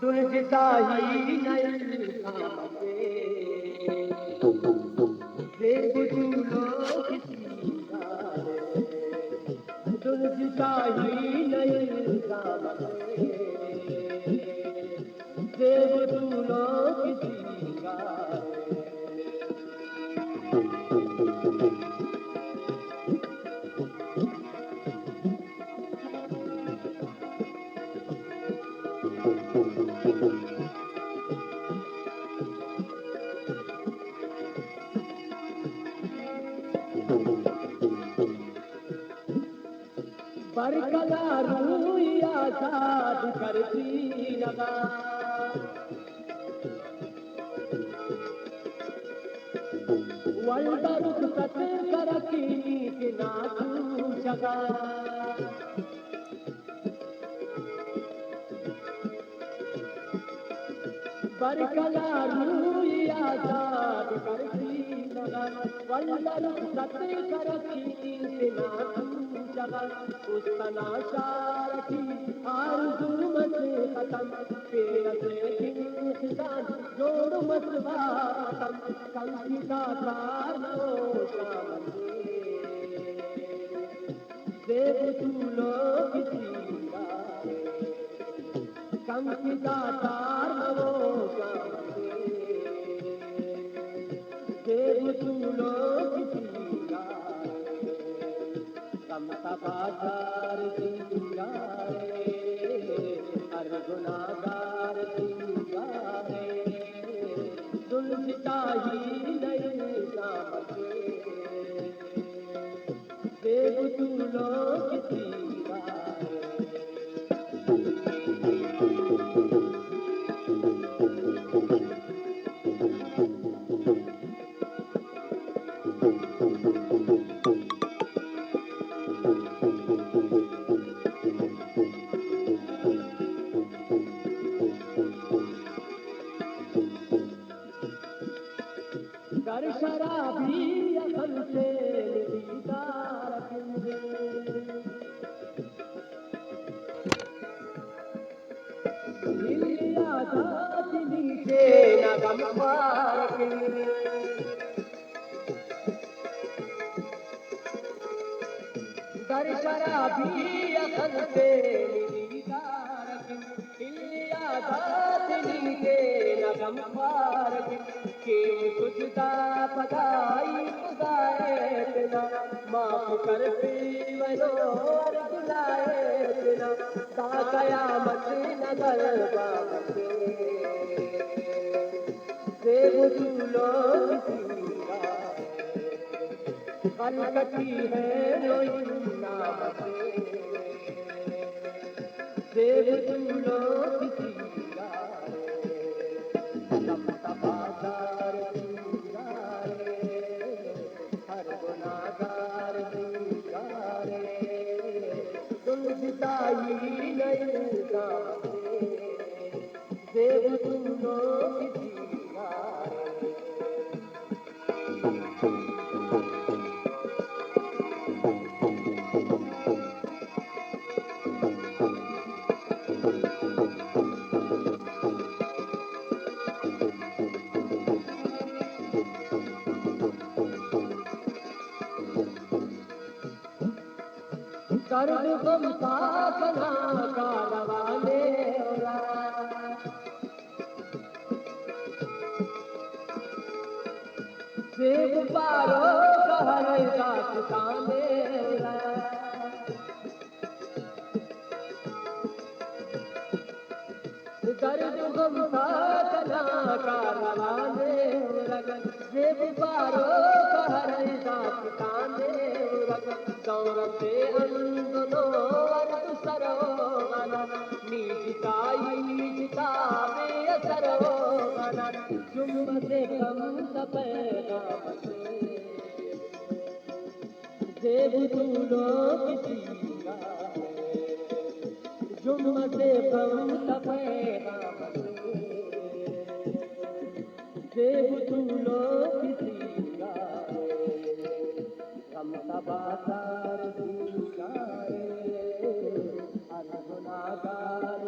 दुलझता ही नयन कामते देव दूलो किसी गारे दुलझता ही नयन कामते देव दूलो किसी गारे बरकला रूई आजाद करती लगा वल्दरुक सत करती के नाचू जगा बरकला रूई आजाद करती लगा वल्दरुक सत करती के नाचू उस तनाशार की आरज़ू मत खत्म पेड़ से इंसान जोड़ मत वातम कंकी का तारो शाम देव तूलो किसी गारे कंकी का तारो शाम देव तूलो किसी गारे समता बाजार सिंगारे हर गुनागार सिंगारे दुलझता ही नयन कामते देव तूलो किसी गारे कर शराबी अकल से दीदार किंदे दिलिया दिली से नगम मार किंदे कर शराबी अकल से दीदार किंदे दिलिया दिली से नगम मार के तुझदा पदाई खुदाए बिना माफ कर पीवनो और गुनाए बिना ता कयामत नगर बाबते देव दूलो किसी गारे कलकती है रोई नामते देव दूलो किसी गारे समता बाजार सिंगारे हर गुनागार सिंगारे दुलझता ही नयन कामते देव तूलो किसी गारे दर्द गम का कना कारवाने सेब पारो कहर का ठिकाने दर्द गम का कना कारवाने सेब पारो कहर का ठिकाने दौरते अंदनो अर्ध सरोगना नीजिताई नीजितावे असरोगना जुम्मते कम तपैगामते देव तूलो किसी गारे जुम्मते कम तपैगामते देव तूलो किसी गारे समता बाजार सिंगारे हर गुनागार